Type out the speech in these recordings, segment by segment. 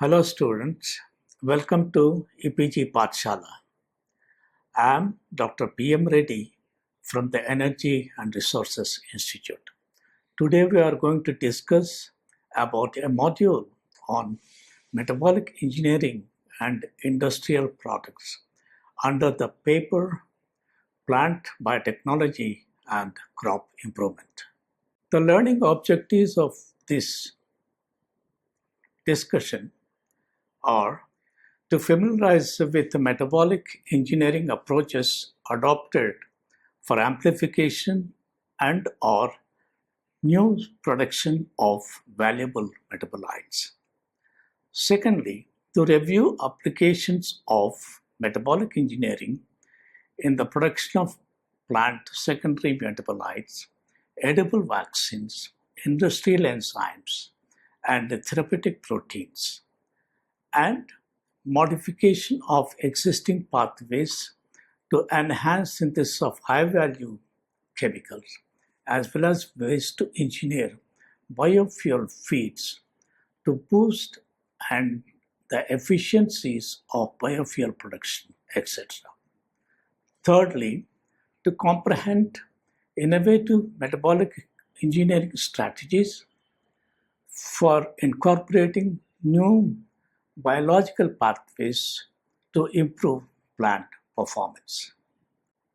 Hello students, welcome to EPG Pathshala. I am Dr. P.M. Reddy from the Energy and Resources Institute. Today we are going to discuss about a module on metabolic engineering and industrial products under the paper Plant Biotechnology and Crop Improvement. The learning objectives of this discussion are to familiarize with the metabolic engineering approaches adopted for amplification and or new production of valuable metabolites. Secondly, to review applications of metabolic engineering in the production of plant secondary metabolites, edible vaccines, industrial enzymes, and therapeutic proteins, and modification of existing pathways to enhance synthesis of high-value chemicals, as well as ways to engineer biofuel feeds to boost and the efficiencies of biofuel production, etc. Thirdly, to comprehend innovative metabolic engineering strategies for incorporating new biological pathways to improve plant performance.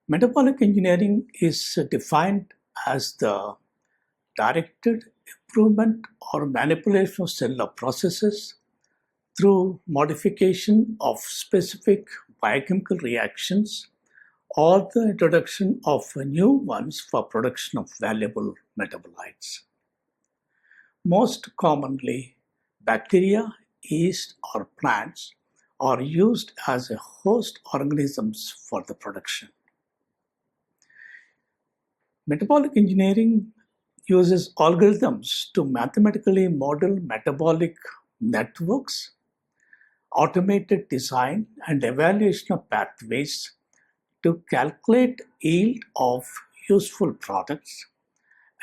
Metabolic engineering is defined as the directed improvement or manipulation of cellular processes through modification of specific biochemical reactions or the introduction of new ones for production of valuable metabolites. Most commonly, bacteria, yeast, or plants are used as a host organisms for the production. Metabolic engineering uses algorithms to mathematically model metabolic networks, automated design and evaluation of pathways to calculate yield of useful products,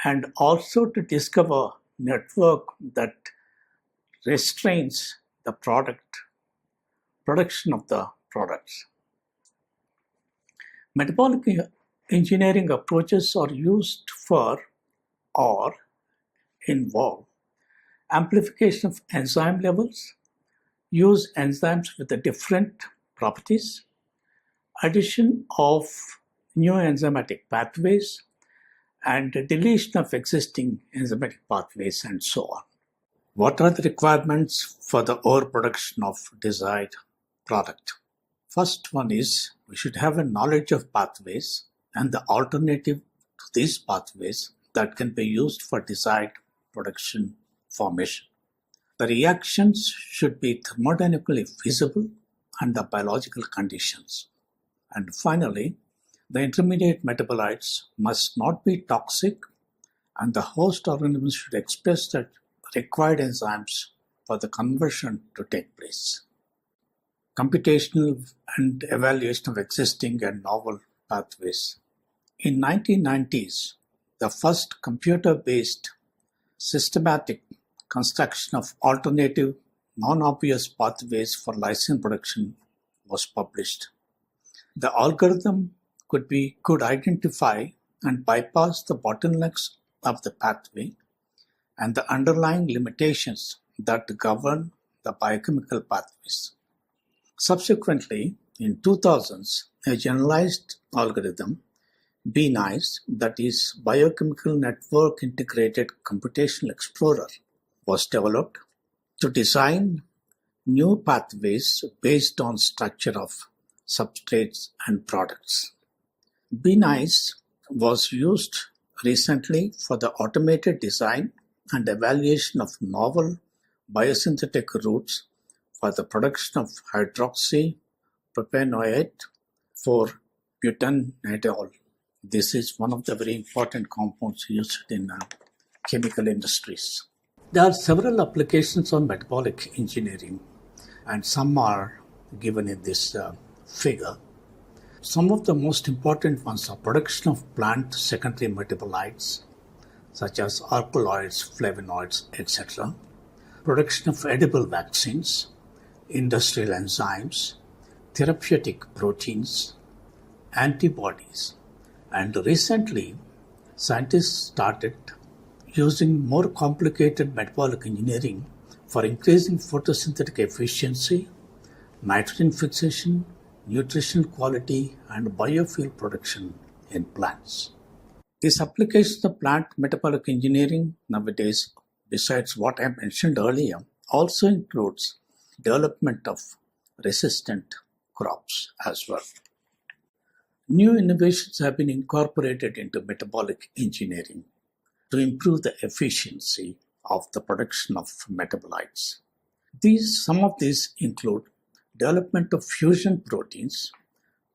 and also to discover network that restrains the production of the products. Metabolic engineering approaches are used for or involve amplification of enzyme levels, use enzymes with the different properties, addition of new enzymatic pathways, and deletion of existing enzymatic pathways, and so on. What are the requirements for the overproduction of desired product? First one is we should have a knowledge of pathways and the alternative to these pathways that can be used for desired production formation. The reactions should be thermodynamically feasible under biological conditions. And finally, the intermediate metabolites must not be toxic, and the host organisms should express the required enzymes for the conversion to take place. Computational and evaluation of existing and novel pathways. In 1990s, the first computer-based systematic construction of alternative non-obvious pathways for lysine production was published. The algorithm could identify and bypass the bottlenecks of the pathway and the underlying limitations that govern the biochemical pathways. Subsequently, in 2000s, a generalized algorithm, BNICE, that is Biochemical Network Integrated Computational Explorer, was developed to design new pathways based on structure of substrates and products. BNICE was used recently for the automated design and evaluation of novel biosynthetic routes for the production of hydroxypropanoate for butanediol. This is one of the very important compounds used in chemical industries. There are several applications on metabolic engineering, and some are given in this figure. Some of the most important ones are production of plant secondary metabolites, such as alkaloids, flavonoids, etc. production of edible vaccines, industrial enzymes, therapeutic proteins, antibodies, and recently scientists started using more complicated metabolic engineering for increasing photosynthetic efficiency, nitrogen fixation, nutritional quality, and biofuel production in plants. These applications of plant metabolic engineering nowadays, besides what I mentioned earlier, also includes development of resistant crops as well. New innovations have been incorporated into metabolic engineering to improve the efficiency of the production of metabolites. Some of these include development of fusion proteins,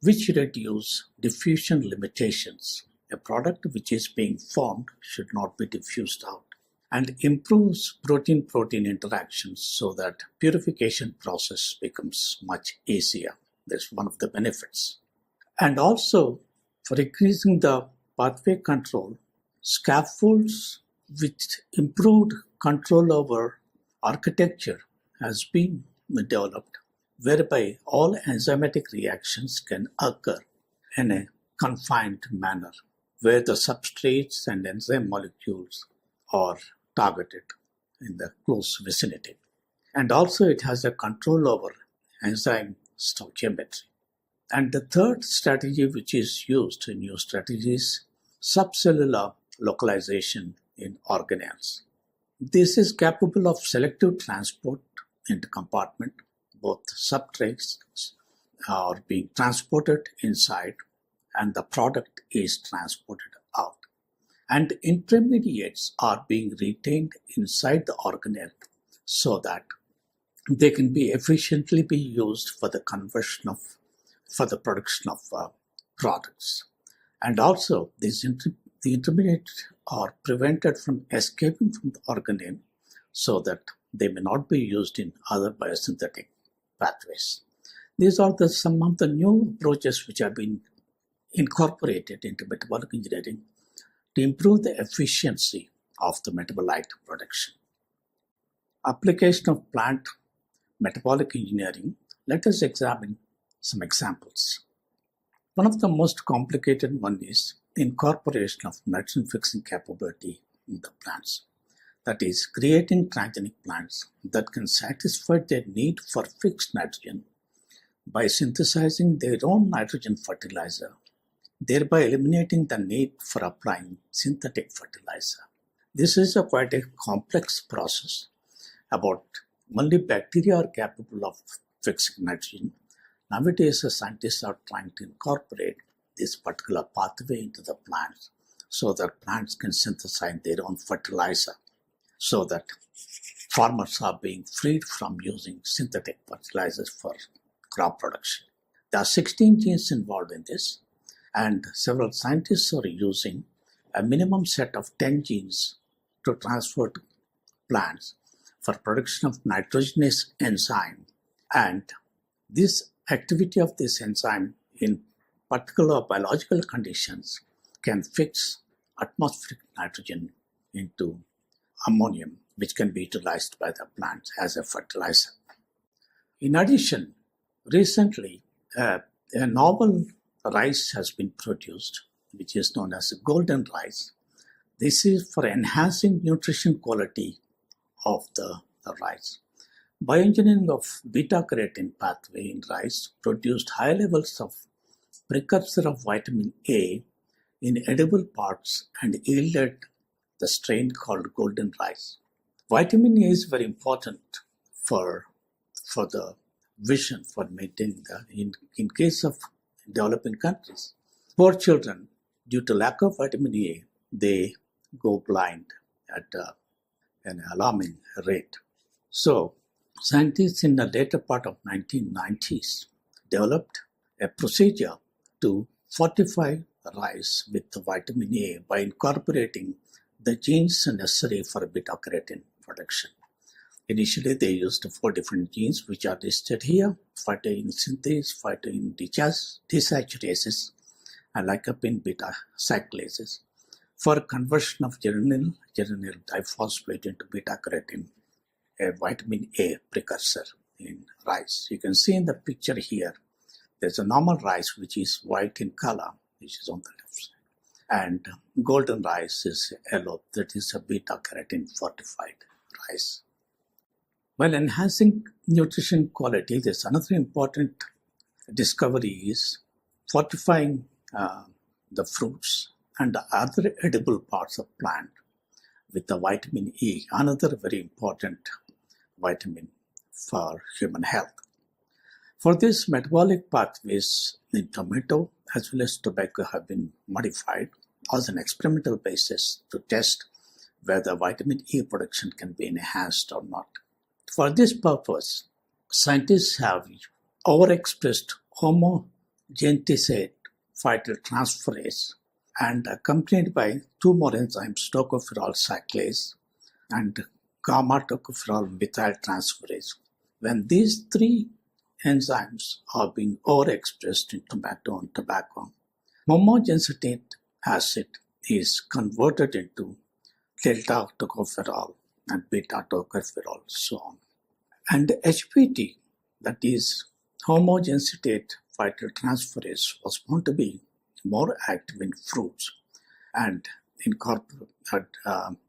which reduce diffusion limitations. A product which is being formed should not be diffused out, and improves protein-protein interactions so that purification process becomes much easier. That's one of the benefits. And also, for increasing the pathway control, scaffolds with improved control over architecture has been developed, whereby all enzymatic reactions can occur in a confined manner, where the substrates and enzyme molecules are targeted in the close vicinity. And also it has a control over enzyme stoichiometry. And the third strategy which is used in new strategies, subcellular localization in organelles. This is capable of selective transport into compartment. Both substrates are being transported inside and the product is transported out. And intermediates are being retained inside the organelle so that they can be efficiently be used for the production of products. And also the intermediates are prevented from escaping from the organelle so that they may not be used in other biosynthetic pathways. These are some of the new approaches which have been incorporated into metabolic engineering to improve the efficiency of the metabolite production. Application of plant metabolic engineering. Let us examine some examples. One of the most complicated one is the incorporation of nitrogen fixing capability in the plants. That is, creating transgenic plants that can satisfy their need for fixed nitrogen by synthesizing their own nitrogen fertilizer, thereby eliminating the need for applying synthetic fertilizer. This is quite a complex process. About only bacteria are capable of fixing nitrogen. Nowadays, scientists are trying to incorporate this particular pathway into the plants so that plants can synthesize their own fertilizer, so that farmers are being freed from using synthetic fertilizers for crop production. There are 16 genes involved in this, and several scientists are using a minimum set of 10 genes to transfer to plants for production of nitrogenous enzyme. And this activity of this enzyme in particular biological conditions can fix atmospheric nitrogen into ammonium, which can be utilized by the plants as a fertilizer. In addition, recently a novel rice has been produced, which is known as golden rice. This is for enhancing nutrition quality of the rice. Bioengineering of beta-carotene pathway in rice produced high levels of precursor of vitamin A in edible parts and yielded the strain called golden rice. Vitamin A is very important for the vision, for maintaining in case of developing countries. Poor children, due to lack of vitamin A, they go blind at an alarming rate. So, scientists in the later part of 1990s developed a procedure to fortify rice with the vitamin A by incorporating the genes necessary for beta-carotene production. Initially, they used 4 different genes which are listed here: phytoin synthase, phytoin desaccharides, and lycopene a vitamin A precursor in rice. You can see in the picture here, there's a normal rice which is white in color, which is on the left side, and golden rice is yellow, that is a beta-carotene fortified rice. While enhancing nutrition quality, there's another important discovery is fortifying the fruits and the other edible parts of plant with the vitamin E, another very important vitamin for human health. For this, metabolic pathways in tomato as well as tobacco have been modified as an experimental basis to test whether vitamin E production can be enhanced or not. For this purpose, scientists have overexpressed homogenetic phytoltransferase and accompanied by two more enzymes, tocopherol cyclase and gamma-tocopherol methyltransferase. When these three enzymes are being overexpressed in tomato and tobacco, homogenetic acid is converted into delta tocopherol and beta tocopherol, so on. And HPT, that is homogenetic phytoltransferase, was found to be more active in fruits and incorporate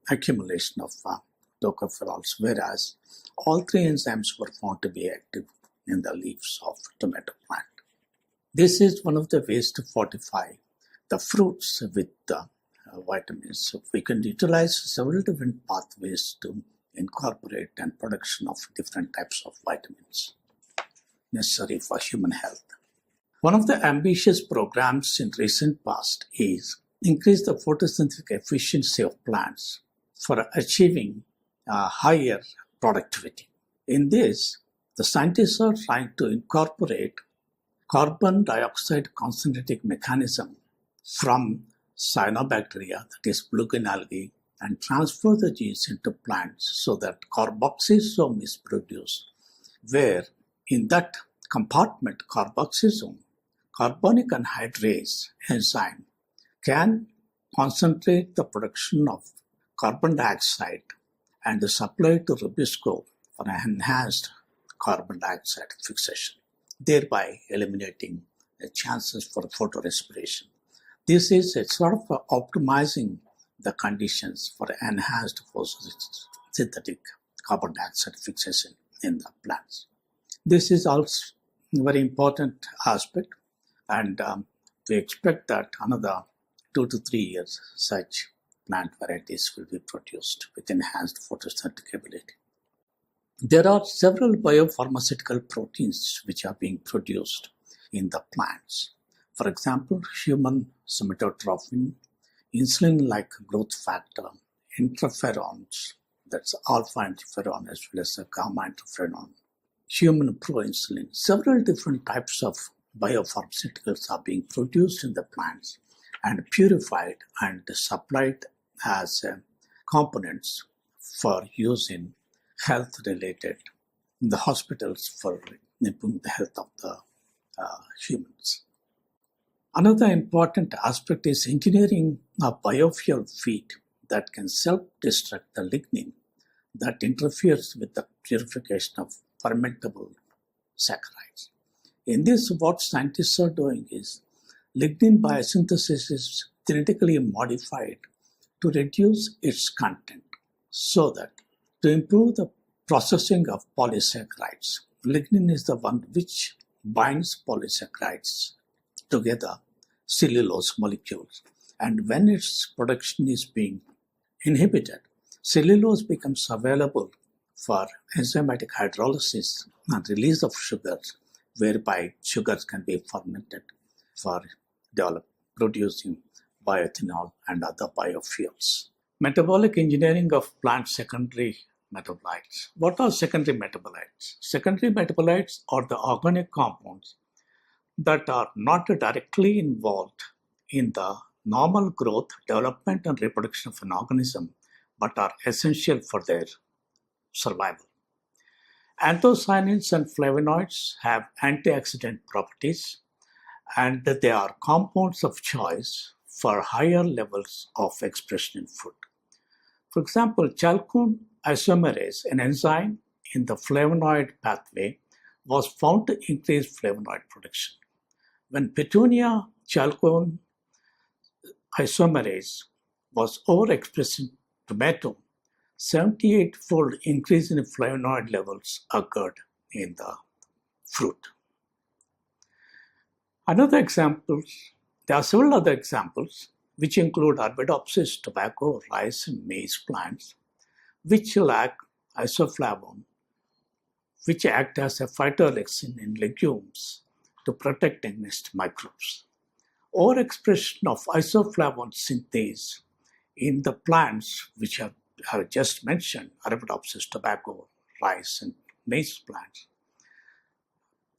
accumulation of tocopherols, whereas all three enzymes were found to be active in the leaves of tomato plant. This is one of the ways to fortify the fruits with vitamins. So we can utilize several different pathways to incorporate and production of different types of vitamins necessary for human health. One of the ambitious programs in recent past is increase the photosynthetic efficiency of plants for achieving higher productivity. In this, the scientists are trying to incorporate carbon dioxide concentrating mechanism from Cyanobacteria, that is blue-green algae, and transfer the genes into plants so that carboxysome is produced, where in that compartment carboxysome, carbonic anhydrase enzyme can concentrate the production of carbon dioxide and supply it to rubisco for enhanced carbon dioxide fixation, thereby eliminating the chances for photorespiration. This is a sort of optimizing the conditions for enhanced photosynthetic carbon dioxide fixation in the plants. This is also a very important aspect, and we expect that another 2 to 3 years such plant varieties will be produced with enhanced photosynthetic ability. There are several biopharmaceutical proteins which are being produced in the plants. For example, human somatotrophin, insulin-like growth factor, interferons, that's alpha interferon as well as gamma interferon, human proinsulin. Several different types of biopharmaceuticals are being produced in the plants and purified and supplied as components for use in health-related in the hospitals for improving the health of the humans. Another important aspect is engineering a biofuel feed that can self-destruct the lignin that interferes with the purification of fermentable saccharides. In this, what scientists are doing is lignin biosynthesis is genetically modified to reduce its content so that to improve the processing of polysaccharides. Lignin is the one which binds polysaccharides together, cellulose molecules, and when its production is being inhibited, cellulose becomes available for enzymatic hydrolysis and release of sugars, whereby sugars can be fermented for producing bioethanol and other biofuels. Metabolic engineering of plant secondary metabolites. What are secondary metabolites? Secondary metabolites are the organic compounds that are not directly involved in the normal growth, development, and reproduction of an organism, but are essential for their survival. Anthocyanins and flavonoids have antioxidant properties, and they are compounds of choice for higher levels of expression in food. For example, chalcone isomerase, an enzyme in the flavonoid pathway, was found to increase flavonoid production. When Petunia chalcone isomerase was overexpressed in tomato, 78-fold increase in flavonoid levels occurred in the fruit. There are several other examples which include Arabidopsis, tobacco, rice, and maize plants, which lack isoflavone, which act as a phytoalexin in legumes to protect against microbes. Overexpression of isoflavone synthase in the plants which I have just mentioned, Arabidopsis, tobacco, rice, and maize plants,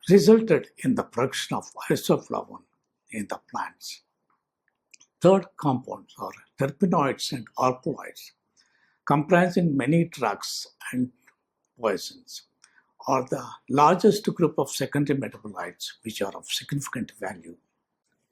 resulted in the production of isoflavone in the plants. Third compounds are terpenoids and alkaloids, comprising many drugs and poisons, are the largest group of secondary metabolites which are of significant value.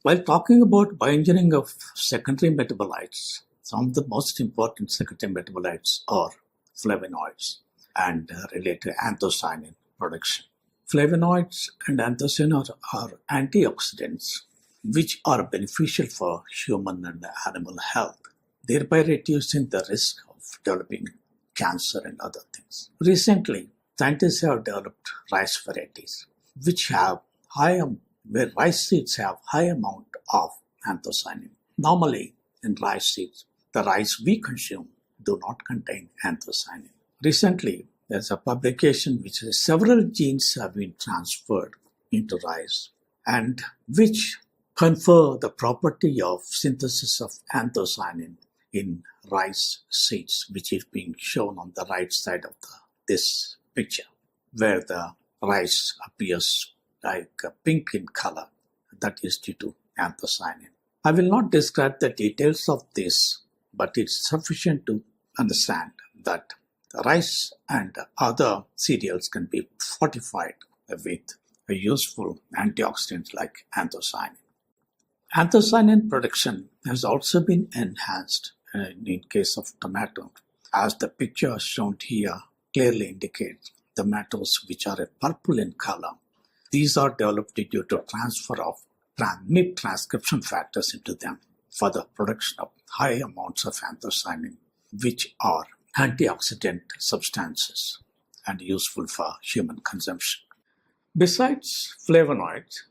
While talking about bioengineering of secondary metabolites, some of the most important secondary metabolites are flavonoids and related anthocyanin production. Flavonoids and anthocyanin are antioxidants which are beneficial for human and animal health, thereby reducing the risk of developing cancer and other things. Recently, scientists have developed rice varieties where rice seeds have high amount of anthocyanin. Normally, in rice seeds, the rice we consume do not contain anthocyanin. Recently, there's a publication which says several genes have been transferred into rice and which confer the property of synthesis of anthocyanin in rice seeds, which is being shown on the right side of this picture, where the rice appears like pink in color. That is due to anthocyanin. I will not describe the details of this, but it's sufficient to understand that the rice and other cereals can be fortified with a useful antioxidant like anthocyanin. Anthocyanin production has also been enhanced in case of tomato, as the picture shown here clearly indicates tomatoes which are purple in color. These are developed due to transfer of MIP transcription factors into them for the production of high amounts of anthocyanin, which are antioxidant substances and useful for human consumption. Besides flavonoids,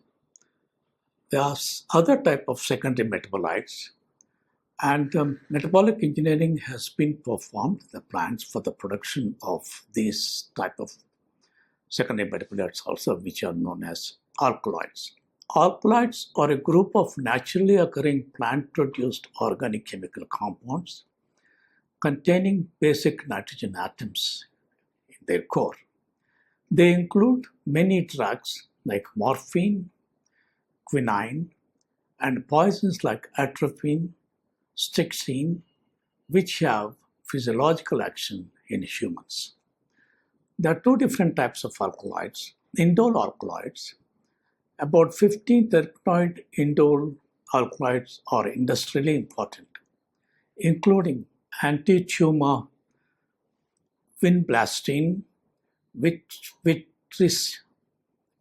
there are other type of secondary metabolites, and metabolic engineering has been performed in the plants for the production of these type of secondary metabolites also, which are known as alkaloids. Alkaloids are a group of naturally occurring plant-produced organic chemical compounds containing basic nitrogen atoms in their core. They include many drugs like morphine, quinine, and poisons like atropine, stixine, which have physiological action in humans. There are two different types of alkaloids. Indole alkaloids, about 15 terpenoid indole alkaloids are industrially important, including anti-tumor vinblastine,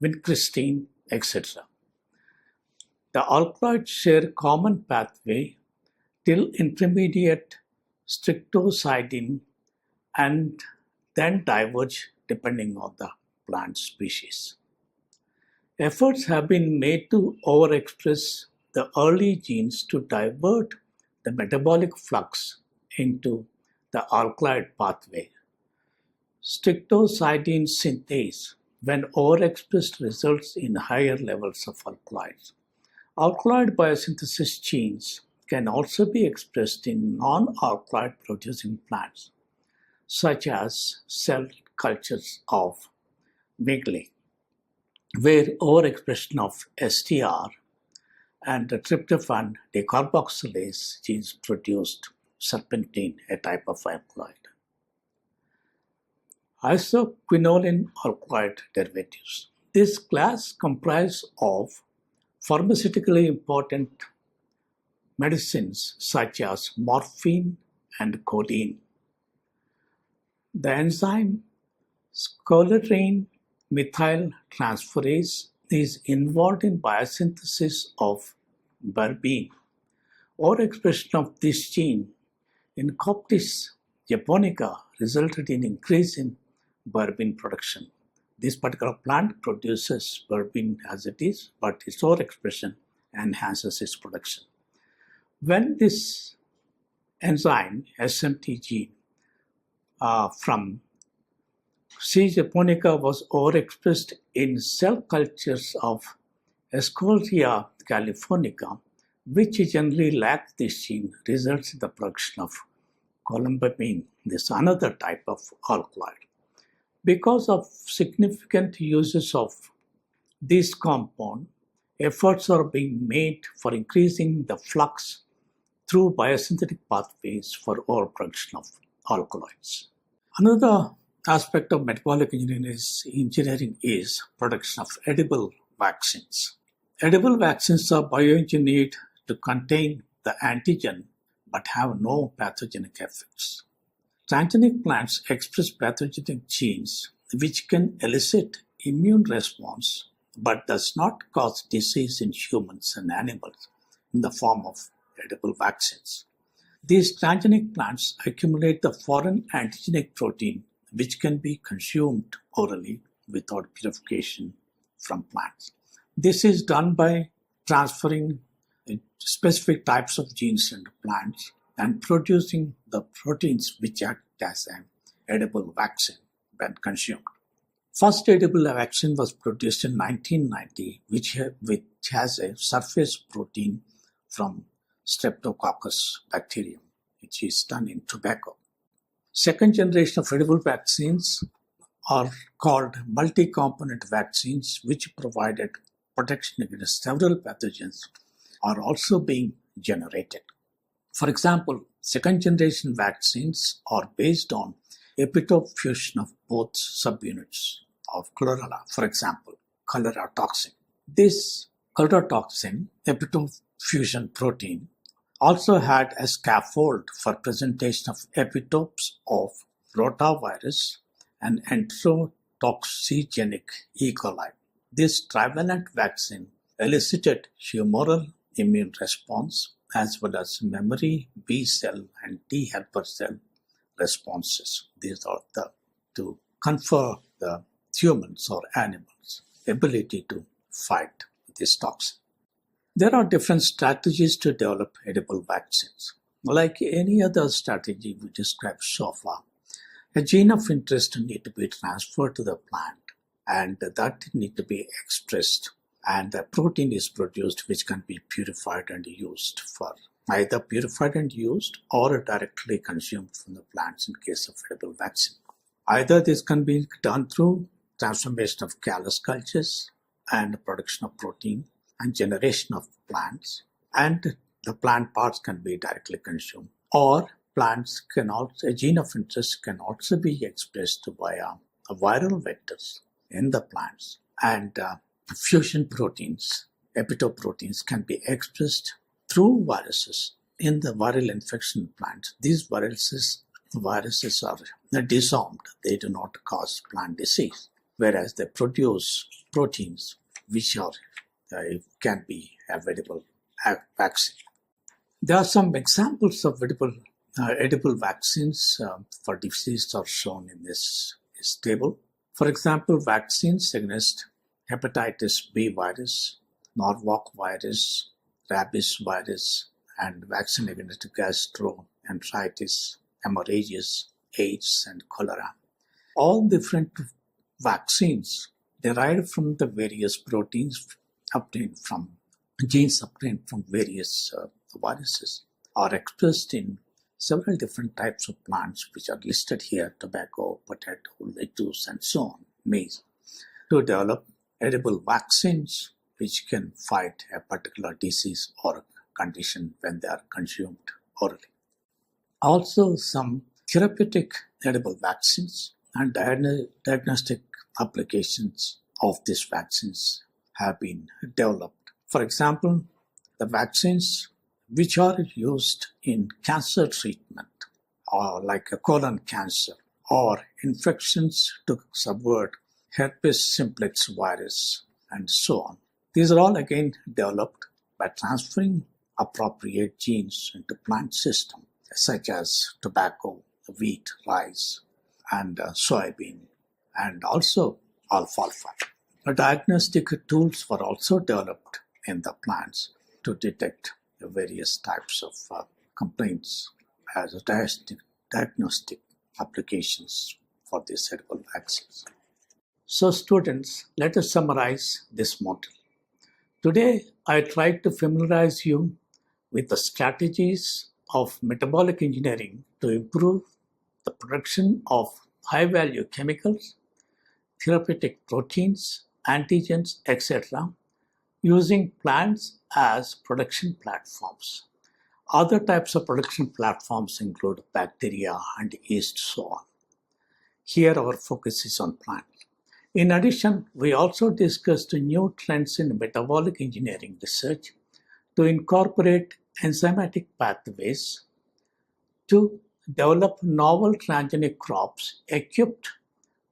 vincristine, etc. The alkaloids share common pathway till intermediate strictosidine and then diverge depending on the plant species. Efforts have been made to overexpress the early genes to divert the metabolic flux into the alkaloid pathway. Strictosidine synthase, when overexpressed, results in higher levels of alkaloids. Alkaloid biosynthesis genes can also be expressed in non-alkaloid producing plants, such as cell cultures of Migley, where overexpression of STR and the tryptophan decarboxylase genes produced serpentine, a type of alkaloid. Isoquinoline alkaloid derivatives. This class comprises of pharmaceutically important medicines such as morphine and codeine. The enzyme scolarine methyl transferase is involved in biosynthesis of berberine. Overexpression of this gene in Coptis japonica resulted in increase in berberine production. This particular plant produces berberine as it is, but its overexpression enhances its production. When this enzyme SMT gene from C. japonica was overexpressed in cell cultures of Escherichia californica, which generally lack this gene, results in the production of columbamine, this another type of alkaloid. Because of significant uses of this compound, efforts are being made for increasing the flux through biosynthetic pathways for overproduction of alkaloids. Another aspect of metabolic engineering is production of edible vaccines. Edible vaccines are bioengineered to contain the antigen but have no pathogenic effects. Transgenic plants express pathogenic genes which can elicit immune response but does not cause disease in humans and animals in the form of edible vaccines. These transgenic plants accumulate the foreign antigenic protein which can be consumed orally without purification from plants. This is done by transferring specific types of genes into plants and producing the proteins which act as an edible vaccine when consumed. First edible vaccine was produced in 1990, which has a surface protein from Streptococcus bacterium, which is done in tobacco. Second generation of edible vaccines are called multi-component vaccines, which provided protection against several pathogens, are also being generated. For example, second generation vaccines are based on epitope fusion of both subunits of chlorella, for example, cholera toxin. This cholera toxin epitope fusion protein also had a scaffold for presentation of epitopes of rotavirus and enterotoxigenic E. coli. This trivalent vaccine elicited humoral immune response as well as memory B cell and T helper cell responses. These are to confer the humans or animals' ability to fight this toxin. There are different strategies to develop edible vaccines. Like any other strategy we described so far, a gene of interest need to be transferred to the plant and that need to be expressed, and the protein is produced which can be purified and used for either purified and used or directly consumed from the plants in case of edible vaccine. Either this can be done through transformation of callus cultures and production of protein and generation of plants, and the plant parts can be directly consumed, or plants can also, a gene of interest can also be expressed via viral vectors in the plants, and fusion proteins, epitope proteins can be expressed through viruses in the viral infection plants. These viruses are disarmed, they do not cause plant disease, whereas they produce proteins which are can be edible vaccine. There are some examples of edible vaccines for disease are shown in this table. For example, vaccines against hepatitis B virus, Norwalk virus, rabies virus, and vaccine against gastroenteritis, hemorrhages, AIDS, and cholera. All different vaccines derived from the various proteins obtained from genes obtained from various viruses are expressed in several different types of plants which are listed here: tobacco, potato, lettuce, and so on, maize, to develop edible vaccines which can fight a particular disease or condition when they are consumed orally. Also, some therapeutic edible vaccines and diagnostic applications of these vaccines have been developed. For example, the vaccines which are used in cancer treatment, or like a colon cancer or infections to subvert herpes simplex virus, and so on. These are all again developed by transferring appropriate genes into plant system, such as tobacco, wheat, rice, and soybean, and also alfalfa. The diagnostic tools were also developed in the plants to detect the various types of complaints as diagnostic applications for these edible vaccines. So students, let us summarize this model. Today, I tried to familiarize you with the strategies of metabolic engineering to improve the production of high-value chemicals, therapeutic proteins, antigens, etc., using plants as production platforms. Other types of production platforms include bacteria and yeast, so on. Here our focus is on plants. In addition, we also discussed new trends in metabolic engineering research to incorporate enzymatic pathways to develop novel transgenic crops equipped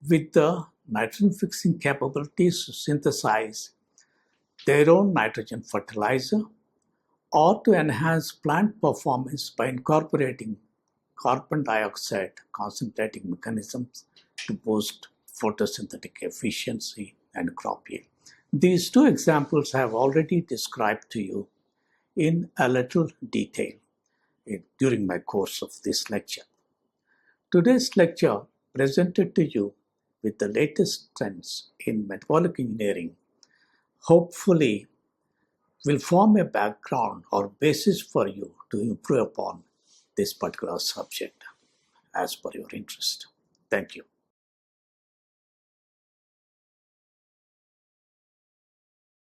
with the nitrogen-fixing capabilities to synthesize their own nitrogen fertilizer, or to enhance plant performance by incorporating carbon dioxide concentrating mechanisms to boost photosynthetic efficiency and crop yield. These two examples I have already described to you in a little detail during my course of this lecture. Today's lecture presented to you with the latest trends in metabolic engineering hopefully will form a background or basis for you to improve upon this particular subject as per your interest. Thank you.